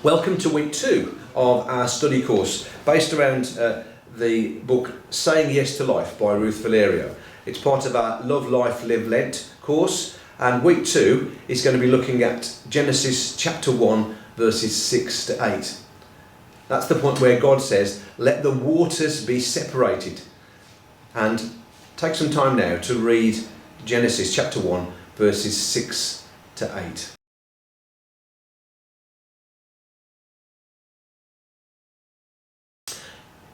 Welcome to week 2 of our study course based around the book Saying Yes to Life by Ruth Valerio. It's part of our Love Life Live Lent course, and week 2 is going to be looking at Genesis chapter 1 verses 6 to 8. That's the point where God says, let the waters be separated. And take some time now to read Genesis chapter 1 verses 6 to 8.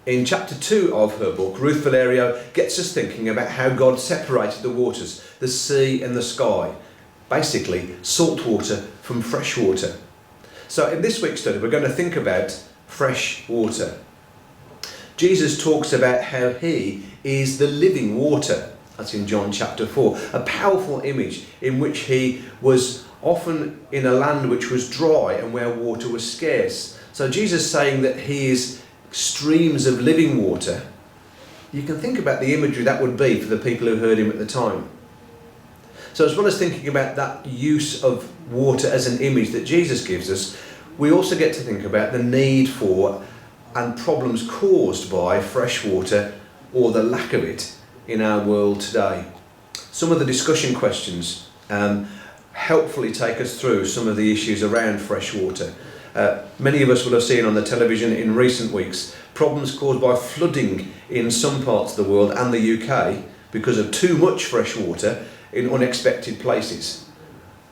In chapter 2 of her book, Ruth Valerio gets us thinking about how God separated the waters, the sea and the sky. Basically, salt water from fresh water. So in this week's study, we're going to think about fresh water. Jesus talks about how he is the living water. That's in John chapter 4. A powerful image in which he was often in a land which was dry and where water was scarce. So Jesus saying that he is streams of living water. You can think about the imagery that would be for the people who heard him at the time. So as well as thinking about that use of water as an image that Jesus gives us, we also get to think about the need for and problems caused by fresh water or the lack of it in our world today. Some of the discussion questions helpfully take us through some of the issues around fresh water. Many of us will have seen on the television in recent weeks problems caused by flooding in some parts of the world and the UK because of too much fresh water in unexpected places.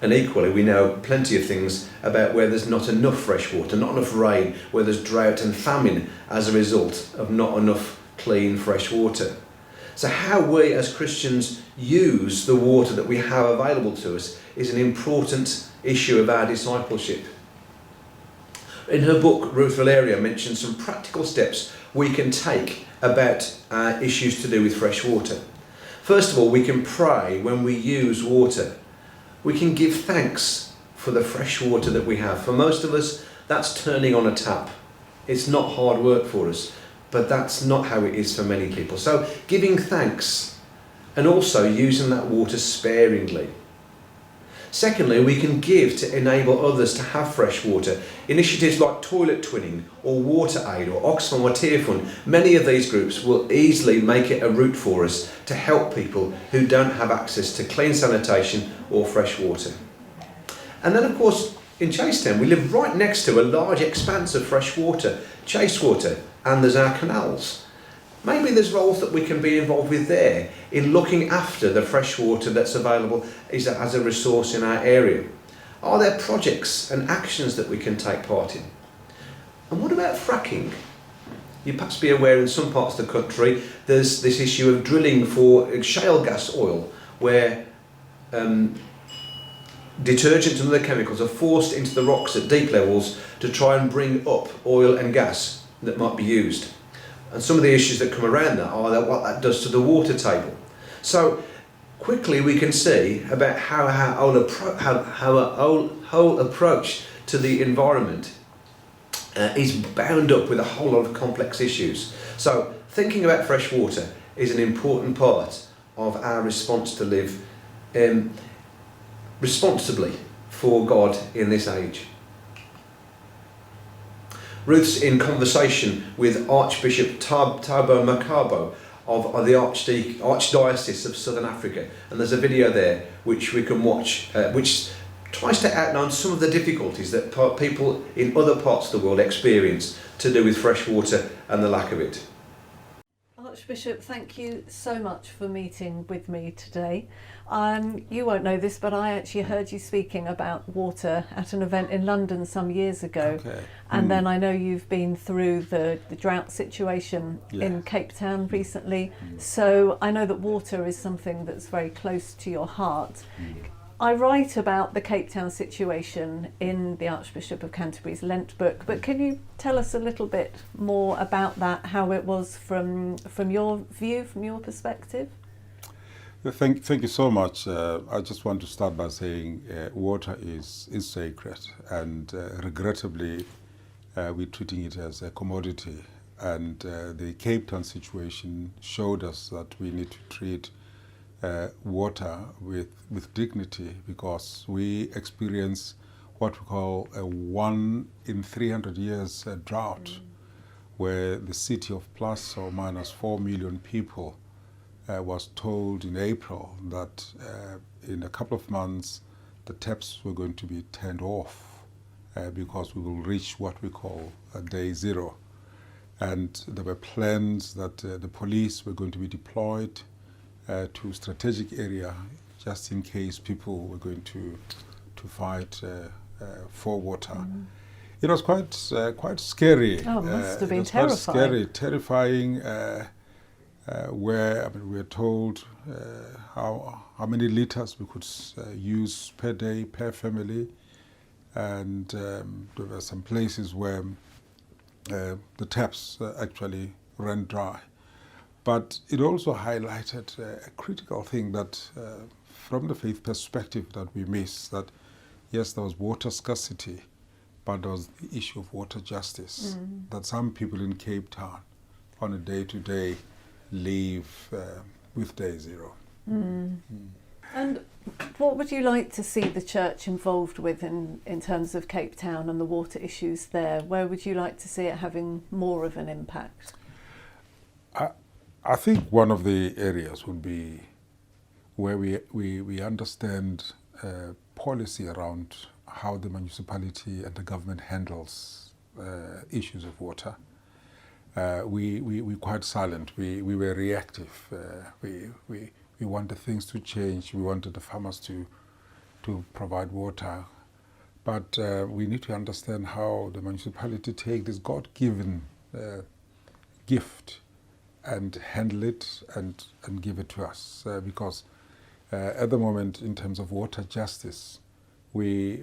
And equally, we know plenty of things about where there's not enough fresh water, not enough rain, where there's drought and famine as a result of not enough clean fresh water. So how we as Christians use the water that we have available to us is an important issue of our discipleship. In her book, Ruth Valerio mentions some practical steps we can take about issues to do with fresh water. First of all, we can pray when we use water. We can give thanks for the fresh water that we have. For most of us, that's turning on a tap. It's not hard work for us, but that's not how it is for many people. So giving thanks and also using that water sparingly. Secondly, we can give to enable others to have fresh water. Initiatives like toilet twinning or water aid or Oxfam or Tearfund, many of these groups will easily make it a route for us to help people who don't have access to clean sanitation or fresh water. And then of course in Chasetown we live right next to a large expanse of fresh water, chase water, and there's our canals. Maybe there's roles that we can be involved with there in looking after the fresh water that's available as a resource in our area. Are there projects and actions that we can take part in? And what about fracking? You perhaps be aware in some parts of the country there's this issue of drilling for shale gas oil where detergents and other chemicals are forced into the rocks at deep levels to try and bring up oil and gas that might be used. And some of the issues that come around that are what that does to the water table. So quickly we can see about how our whole approach to the environment is bound up with a whole lot of complex issues. So thinking about fresh water is an important part of our response to live responsibly for God in this age. Ruth's in conversation with Archbishop Thabo Makabo of the Archdiocese of Southern Africa, and there's a video there which we can watch which tries to outline some of the difficulties that people in other parts of the world experience to do with fresh water and the lack of it. Archbishop, thank you so much for meeting with me today. You won't know this, but I actually heard you speaking about water at an event in London some years ago. Okay. And then I know you've been through the drought situation in Cape Town recently. So I know that water is something that's very close to your heart. I write about the Cape Town situation in the Archbishop of Canterbury's Lent book, but can you tell us a little bit more about that, how it was from your view, from your perspective? Thank you so much. I just want to start by saying water is sacred, and regrettably we're treating it as a commodity. And the Cape Town situation showed us that we need to treat water with dignity, because we experience what we call a 1 in 300 years drought, where the city of plus or minus 4 million people was told in April that in a couple of months the taps were going to be turned off because we will reach what we call day zero. And there were plans that the police were going to be deployed to strategic area just in case people were going to fight for water. It was quite scary. Oh, it must have been it was terrifying. quite scary, terrifying. Where we were told how many liters we could use per day per family, and there were some places where the taps actually ran dry. But it also highlighted a critical thing that, from the faith perspective, that we miss, that yes, there was water scarcity, but there was the issue of water justice, that some people in Cape Town on a day-to-day live with day zero. And what would you like to see the church involved with in terms of Cape Town and the water issues there? Where would you like to see it having more of an impact? I think one of the areas would be where we understand policy around how the municipality and the government handles issues of water. We're quite silent. We were reactive. We wanted things to change. We wanted the farmers to provide water. But we need to understand how the municipality take this God-given gift and handle it and give it to us. Because at the moment, in terms of water justice, we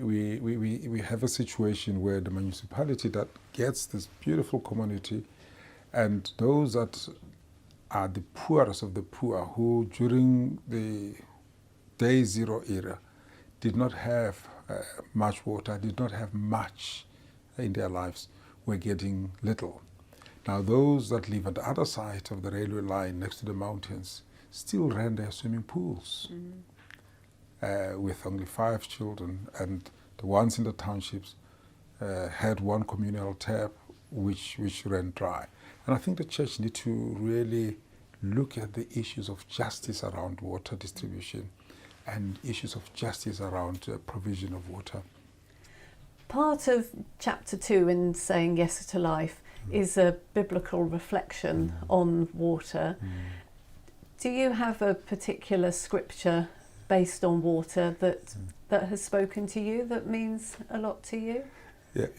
have a situation where the municipality that gets this beautiful community, and those that are the poorest of the poor, who during the day zero era did not have much water, did not have much in their lives, were getting little. Now those that live at the other side of the railway line next to the mountains still ran their swimming pools with only 5 children, and the ones in the townships had one communal tap which ran dry. And I think the church needs to really look at the issues of justice around water distribution and issues of justice around provision of water. Part of chapter 2 in Saying Yes to Life is a biblical reflection on water. Do you have a particular scripture based on water that has spoken to you, that means a lot to you?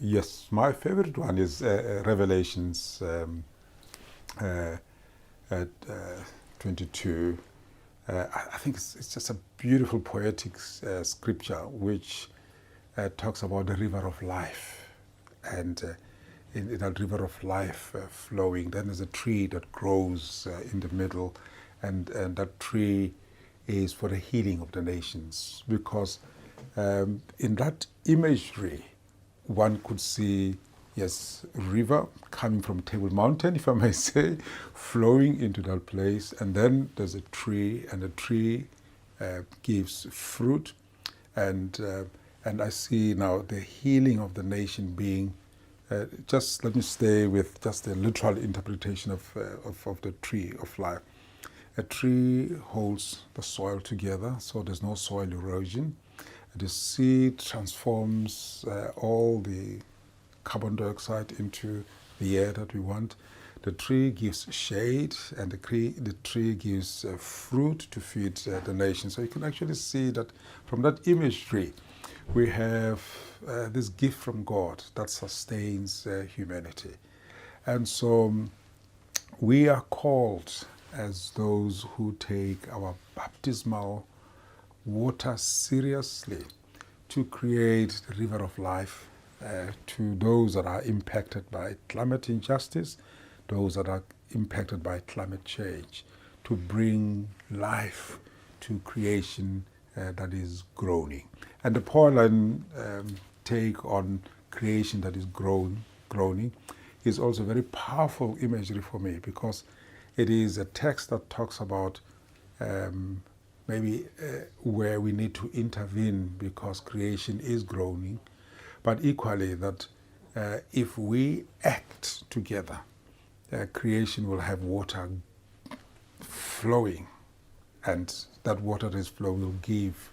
Yes, my favorite one is Revelations 22. I think it's just a beautiful poetic scripture which talks about the river of life, and in that river of life flowing, then there's a tree that grows in the middle, and that tree is for the healing of the nations, because in that imagery one could see, yes, a river coming from Table Mountain, if I may say, flowing into that place, and then there's a tree, and the tree gives fruit, and I see now the healing of the nation being, just let me stay with just the literal interpretation of the tree of life. A tree holds the soil together, so there's no soil erosion. The seed transforms all the carbon dioxide into the air that we want. The tree gives shade, and the tree gives fruit to feed the nation. So you can actually see that from that imagery, we have this gift from God that sustains humanity. And so we are called as those who take our baptismal water seriously to create the river of life to those that are impacted by climate injustice, those that are impacted by climate change, to bring life to creation that is groaning. And the Pauline take on creation that is groaning is also very powerful imagery for me, because it is a text that talks about maybe where we need to intervene because creation is groaning, but equally that if we act together, creation will have water flowing, and that water that is flowing will give,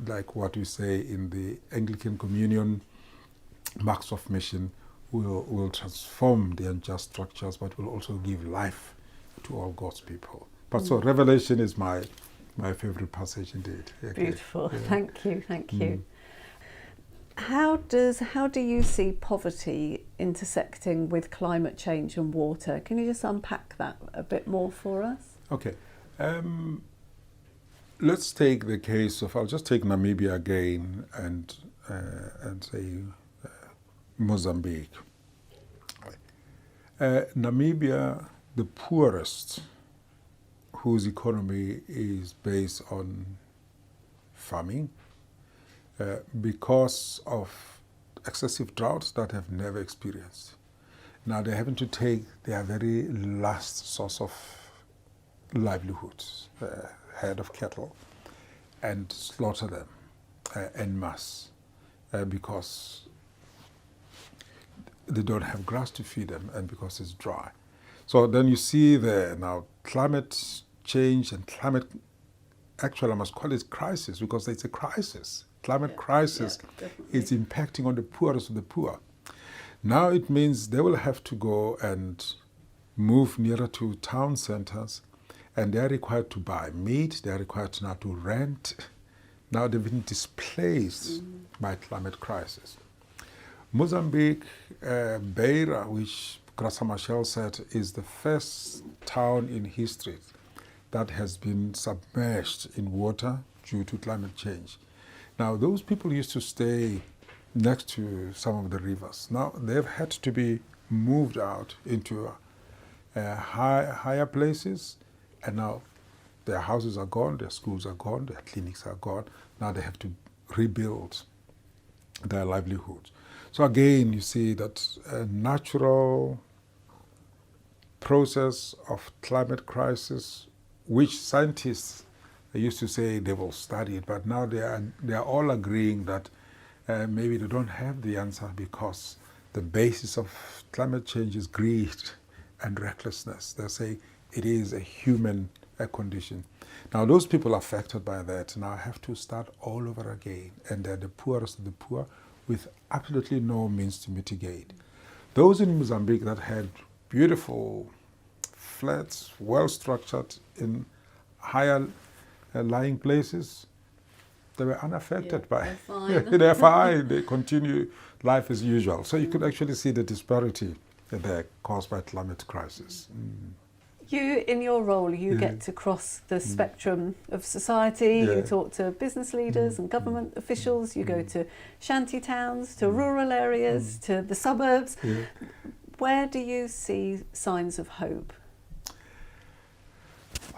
like what we say in the Anglican Communion, marks of mission, will transform the unjust structures, but will also give life to all God's people. But so Revelation is my favorite passage indeed. Okay. Beautiful. Yeah. Thank you. How do you see poverty intersecting with climate change and water? Can you just unpack that a bit more for us? Okay. Let's take the case of, I'll just take Namibia again and say Mozambique. Namibia, the poorest, whose economy is based on farming, because of excessive droughts that have never experienced. Now they're having to take their very last source of livelihoods, herd of cattle, and slaughter them en masse because they don't have grass to feed them and because it's dry. So then you see there now climate change and actually I must call it crisis because it's a crisis. Climate crisis is impacting on the poorest of the poor. Now it means they will have to go and move nearer to town centers, and they're required to buy meat, they're required now to rent. Now they've been displaced by climate crisis. Mozambique, Beira, which Graça Machel said is the first town in history that has been submerged in water due to climate change. Now, those people used to stay next to some of the rivers. Now, they've had to be moved out into higher places, and now their houses are gone, their schools are gone, their clinics are gone. Now they have to rebuild their livelihoods. So again, you see that a natural process of climate crisis, which scientists used to say they will study it, but now they are all agreeing that maybe they don't have the answer because the basis of climate change is greed and recklessness. They say it is a human condition. Now those people affected by that now have to start all over again, and they're the poorest of the poor with absolutely no means to mitigate. Those in Mozambique that had beautiful flats, well structured in higher lying places, they were unaffected by it. They're fine. They're fine. They continue life as usual. So you could actually see the disparity there caused by climate crisis. You, in your role, you get to cross the spectrum of society. You talk to business leaders and government officials. You go to shanty towns, to rural areas, to the suburbs. Where do you see signs of hope?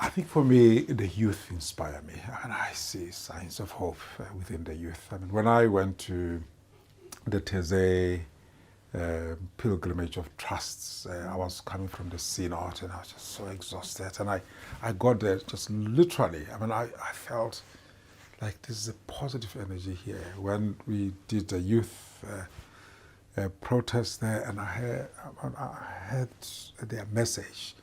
I think for me, the youth inspire me, and I see signs of hope within the youth. I mean, when I went to the Teze pilgrimage of trusts, I was coming from the synod, and I was just so exhausted. And I got there just literally. I mean, I felt like this is a positive energy here. When we did the youth protest there, and I heard their message.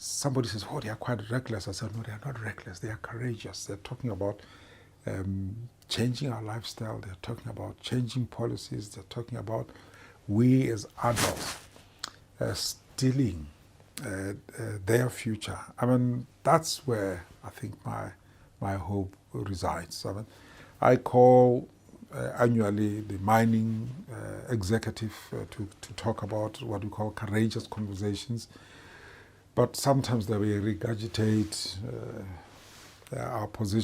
Somebody says, oh, they are quite reckless. I said, no, they are not reckless. They are courageous. They're talking about changing our lifestyle. They're talking about changing policies. They're talking about we as adults stealing their future. I mean, that's where I think my hope resides. I mean, I call annually the mining executive to talk about what we call courageous conversations. But sometimes they will regurgitate our position.